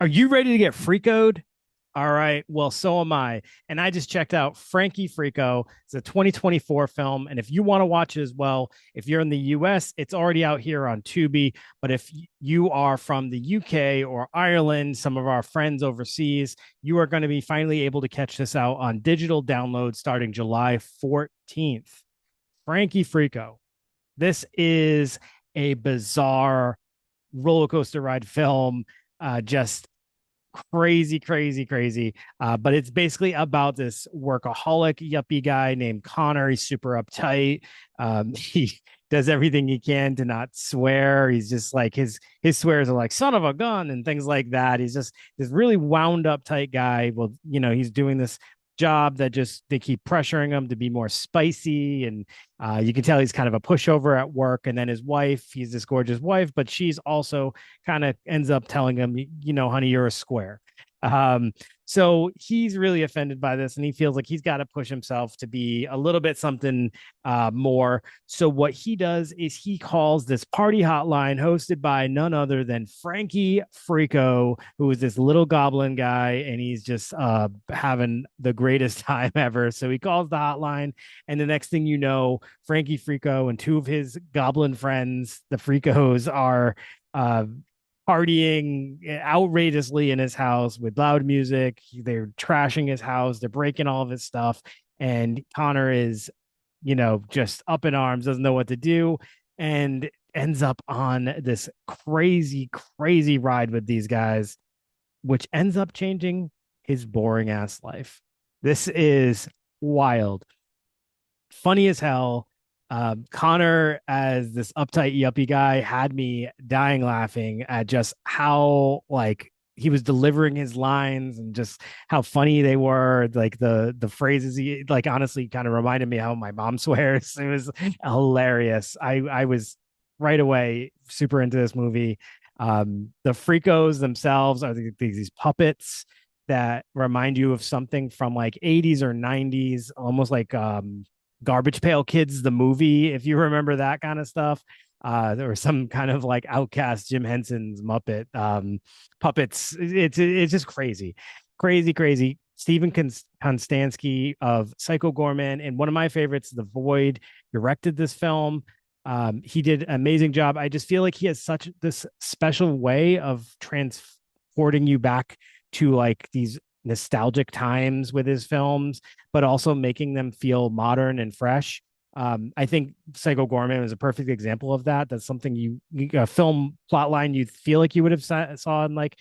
Are you ready to get freakoed? All right. Well, so am I. And I just checked out Frankie Freako. It's a 2024 film. And if you want to watch it as well, if you're in the US, it's already out here on Tubi. But if you are from the UK or Ireland, some of our friends overseas, you are going to be finally able to catch this out on digital download starting July 14th. Frankie Freako. This is a bizarre roller coaster ride film. Just crazy, crazy, crazy. But it's basically about this workaholic yuppie guy named Connor. He's super uptight. He does everything he can to not swear. He's just like his swears are like son of a gun and things like that. He's just this really wound up tight guy. Well, he's doing this job that just they keep pressuring him to be more spicy, and you can tell he's kind of a pushover at work. And then his wife, he's this gorgeous wife, but she's also kind of ends up telling him, honey, you're a square. Um, so he's really offended by this, and he feels like he's got to push himself to be a little bit something more. So what he does is he calls this party hotline hosted by none other than Frankie Freako, who is this little goblin guy, and he's just having the greatest time ever. So he calls the hotline, and the next thing you know, Frankie Freako and two of his goblin friends, the Freakos, are uh, partying outrageously in his house with loud music. They're trashing his house. They're breaking all of his stuff. And Connor is, just up in arms, doesn't know what to do, and ends up on this crazy, crazy ride with these guys, which ends up changing his boring ass life. This is wild, funny as hell. Connor, as this uptight yuppie guy, had me dying laughing at just how like he was delivering his lines and just how funny they were. Like the phrases he like honestly kind of reminded me how my mom swears. It was hilarious. I was right away super into this movie. The Freakos themselves are these puppets that remind you of something from like 80s or 90s, almost like Garbage Pail Kids, the movie, if you remember that kind of stuff. There was some kind of like outcast Jim Henson's Muppet puppets. It's just crazy, crazy, crazy. Stephen Konstansky of Psycho Gorman and one of my favorites, The Void, directed this film. He did an amazing job. I just feel like he has such this special way of transporting you back to like these nostalgic times with his films, but also making them feel modern and fresh. I think Psycho Gorman is a perfect example of that. That's something a film plot line you feel like you would have saw in like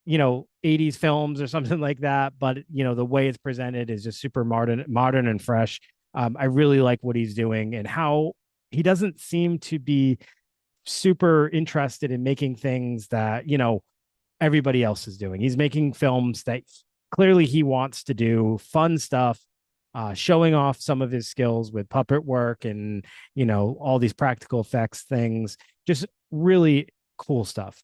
80s films or something like that, but the way it's presented is just super modern and fresh. I really like what he's doing and how he doesn't seem to be super interested in making things that everybody else is doing. He's making films that clearly he wants to do, fun stuff, showing off some of his skills with puppet work and all these practical effects things. Just really cool stuff.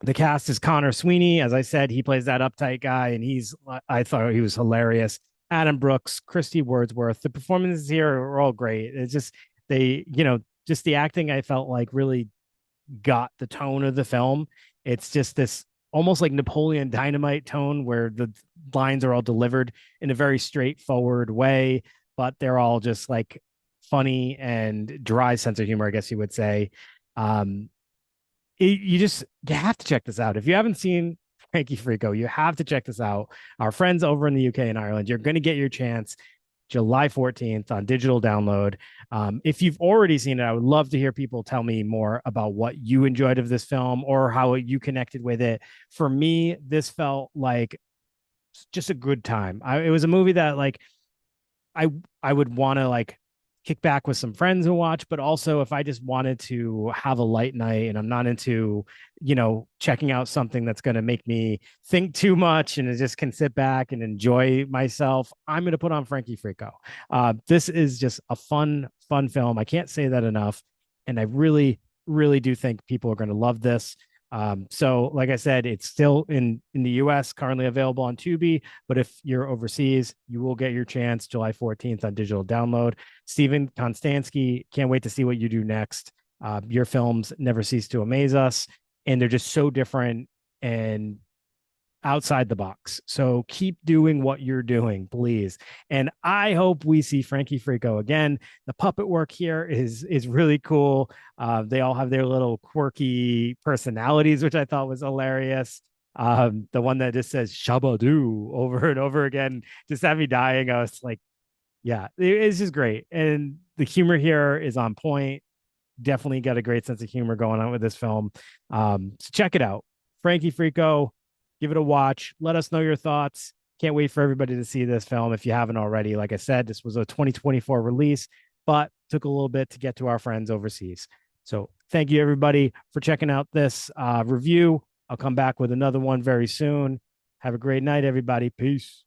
The cast is Connor Sweeney. As I said, he plays that uptight guy, and I thought he was hilarious. Adam Brooks, Christy Wordsworth. The performances here are all great. It's just just the acting I felt like really got the tone of the film. It's just this almost like Napoleon Dynamite tone where the lines are all delivered in a very straightforward way, but they're all just like funny and dry sense of humor, I guess you would say. Um, you have to check this out. If you haven't seen Frankie Freako, you have to check this out. Our friends over in the UK and Ireland, you're going to get your chance July 14th on digital download. If you've already seen it, I would love to hear people tell me more about what you enjoyed of this film or how you connected with it. For me, this felt like just a good time. It was a movie that like I I would want to like kick back with some friends and watch, but also if I just wanted to have a light night and I'm not into, checking out something that's going to make me think too much and I just can sit back and enjoy myself, I'm going to put on Frankie Freako. This is just a fun, fun film. I can't say that enough. And I really, really do think people are going to love this. So like I said, it's still in the US, currently available on Tubi, but if you're overseas, you will get your chance July 14th on digital download. Stephen Konstansky, can't wait to see what you do next. Your films never cease to amaze us, and they're just so different and outside the box. So keep doing what you're doing, please. And I hope we see Frankie Freako again. The puppet work here is really cool. They all have their little quirky personalities, which I thought was hilarious. The one that just says Shabadoo over and over again just had me dying. I was like, yeah, it's just great. And the humor here is on point. Definitely got a great sense of humor going on with this film. So check it out. Frankie Freako, give it a watch. Let us know your thoughts. Can't wait for everybody to see this film if you haven't already. Like I said, this was a 2024 release, but took a little bit to get to our friends overseas. So thank you, everybody, for checking out this review. I'll come back with another one very soon. Have a great night, everybody. Peace.